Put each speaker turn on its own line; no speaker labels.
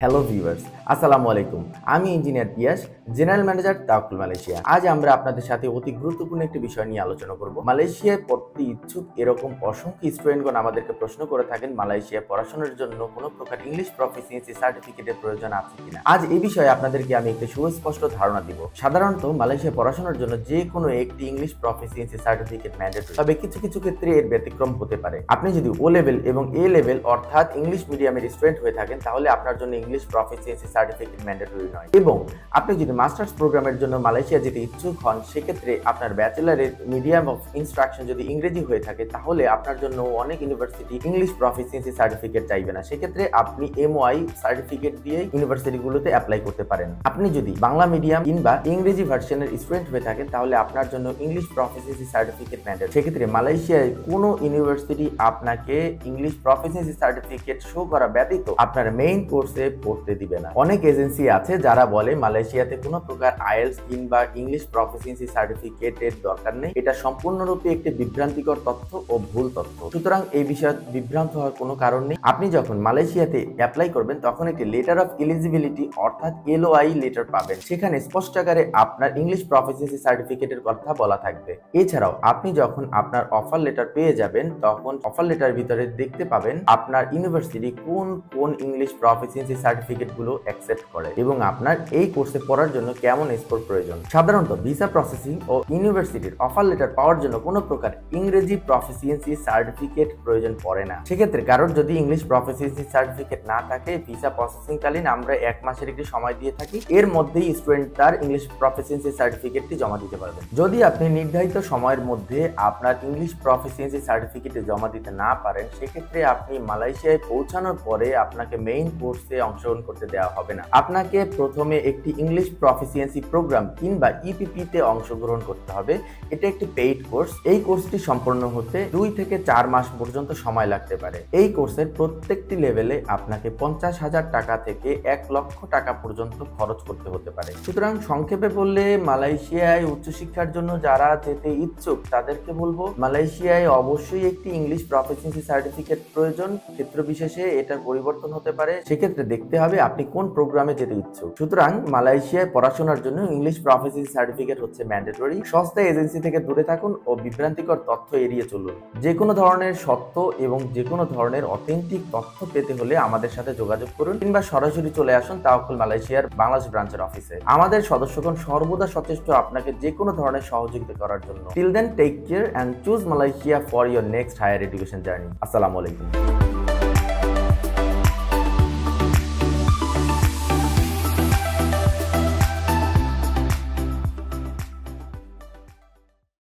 Hello viewers, আসসালামু আলাইকুম। আমি ইঞ্জিনিয়ার পিয়াস, জেনারেল ম্যানেজার তাওয়াক্কুল মালয়েশিয়া। আজ আমরা আপনাদের সাথে অতি গুরুত্বপূর্ণ একটি বিষয় নিয়ে আলোচনা করব। মালয়েশিয়ায় পড়তে ইচ্ছুক এরকম অসংখ্য স্টুডেন্টগণ আমাদেরকে প্রশ্ন করে থাকেন মালয়েশিয়ায় পড়াশোনার জন্য কোনো প্রকার ইংলিশ প্রফিসিয়েন্সি সার্টিফিকেটের প্রয়োজন আছে কিনা। আজ এই বিষয়ে আপনাদেরকে আমি একটি সুস্পষ্ট ধারণা দিব। সাধারণত মালয়েশিয়ায় পড়াশোনার জন্য যে কোনো একটি ইংলিশ প্রফিসিয়েন্সি সার্টিফিকেট ম্যান্ডেটরি, তবে কিছু কিছু ক্ষেত্রে এর ব্যতিক্রম হতে পারে। আপনি যদি ও লেভেল এবং এ লেভেল অর্থাৎ ইংলিশ মিডিয়ামের স্টুডেন্ট হয়ে থাকেন তাহলে আপনার জন্য ইংলিশ প্রফিসিয়েন্সি সার্টিফিকেট ম্যান্ডেটরি নয়। এবং আপনি যদি মাস্টার্স প্রোগ্রামের জন্য মালয়েশিয়া যেতে ইচ্ছুক হন, সেক্ষেত্রে আপনার ব্যাচেলারের মিডিয়াম অফ ইনস্ট্রাকশন যদি ইংরেজি হয়ে থাকে তাহলে আপনার জন্য অনেক ইউনিভার্সিটি ইংলিশ প্রফিসিয়েন্সি সার্টিফিকেট চাইবে না। সেক্ষেত্রে আপনি এমওআই সার্টিফিকেট দিয়ে ইউনিভার্সিটিগুলোতে অ্যাপ্লাই করতে পারেন। আপনি যদি বাংলা মিডিয়াম কিংবা ইংরেজি ভার্সনের স্টুডেন্ট হয়ে থাকেন তাহলে আপনার জন্য ইংলিশ প্রফিসিয়েন্সি সার্টিফিকেট ম্যান্ডেটরি। সেক্ষেত্রে মালয়েশিয়ায় কোনো ইউনিভার্সিটি আপনাকে ইংলিশ প্রফিসিয়েন্সি সার্টিফিকেট শো করা ব্যতীত আপনার মেইন কোর্সে পড়তে দিবে না। অনেক এজেন্সি আছে যারা বলে মালয়েশিয়াতে কোনো প্রকার আইএলটিএস কিংবা ইংলিশ প্রফিসিয়েন্সি সার্টিফিকেটের দরকার নেই। এটা সম্পূর্ণরূপে একটি বিভ্রান্তিকর তথ্য ও ভুল তথ্য। সুতরাং এই বিষয়ে বিভ্রান্ত হওয়ার কোনো কারণ নেই। আপনি যখন মালয়েশিয়াতে অ্যাপ্লাই করবেন তখন একটি লেটার অফ এলিজিবিলিটি অর্থাৎ এলওআই লেটার পাবেন। সেখানে স্পষ্ট আকারে আপনার ইংলিশ প্রফিসিয়েন্সি সার্টিফিকেটের কথা বলা থাকবে। এছাড়াও আপনি যখন আপনার অফার লেটার পেয়ে যাবেন তখন অফার লেটার ভিতরে দেখতে পাবেন আপনার ইউনিভার্সিটি কোন কোন ইংলিশ প্রফিসিয়েন্সি সার্টিফিকেট গুলো অ্যাকসেপ্ট করে এবং আপনার এই কোর্সে পড়ার জন্য কেমন স্কোর প্রয়োজন। সাধারণত ভিসা প্রসেসিং ও ইউনিভার্সিটির অফার লেটার পাওয়ার জন্য কোনো প্রকার ইংরেজি প্রফিসিয়েন্সি সার্টিফিকেট প্রয়োজন পড়ে না। সেক্ষেত্রে কারোর যদি ইংলিশ প্রফিসিয়েন্সি সার্টিফিকেট না থাকে, ভিসা প্রসেসিং কালীন আমরা 1 মাসের একটি সময় দিয়ে থাকি, এর মধ্যেই স্টুডেন্ট তার ইংলিশ প্রফিসিয়েন্সি সার্টিফিকেটটি জমা দিতে পারবেন। যদি আপনি নির্ধারিত সময়ের মধ্যে আপনার ইংলিশ প্রফিসিয়েন্সি সার্টিফিকেটে জমা দিতে না পারেন, সেক্ষেত্রে আপনি মালয়েশিয়ায় পৌঁছানোর পরে আপনাকে মেইন কোর্সে অংশগ্রহণ করতে দেওয়া হবে না। আপনাকে প্রথমে একটি ইংলিশ প্রফিসিয়েন্সি প্রোগ্রাম কিংবা ইপিপি তে অংশগ্রহণ করতে হবে। এটা একটি পেইড কোর্স। এই কোর্সটি সম্পন্ন হতে 2 থেকে 4 মাস পর্যন্ত সময় লাগতে পারে। এই কোর্সের প্রত্যেকটি লেভেলে আপনাকে 50,000 টাকা থেকে 1 লক্ষ টাকা পর্যন্ত খরচ করতে হতে পারে। সুতরাং সংক্ষেপে বললে মালয়েশিয়ায় উচ্চশিক্ষার জন্য যারা যেতে ইচ্ছুক তাদেরকে বলবো মালয়েশিয়ায় অবশ্যই একটি ইংলিশ প্রফিসিয়েন্সি সার্টিফিকেট প্রয়োজন। ক্ষেত্র বিশেষে এটার পরিবর্তন হতে পারে। সেক্ষেত্রে দেখতে হবে আপনি কোন প্রোগ্রামে যেতে ইচ্ছুক। সুতরাং মালয়েশিয়ায় পড়াশোনার জন্য ইংলিশ প্রফিসিয়েন্সি সার্টিফিকেট হচ্ছে ম্যান্ডেটরি। সস্তা এজেন্সি থেকে দূরে থাকুন ও বিভ্রান্তিকর তথ্য এড়িয়ে চলুন। যে কোনো ধরনের সত্য এবং যে কোনো ধরনের অথেন্টিক তথ্য পেতে হলে আমাদের সাথে যোগাযোগ করুন কিংবা সরাসরি চলে আসুন তাওয়াক্কুল মালয়েশিয়ার বাংলাদেশ ব্রাঞ্চের অফিসে। আমাদের সদস্যগণ সর্বদা সচেষ্ট আপনাকে যে কোনো ধরনের সহযোগিতা করার জন্য। Till then, take care and choose Malaysia for your next higher education journey. আসসালামু আলাইকুম।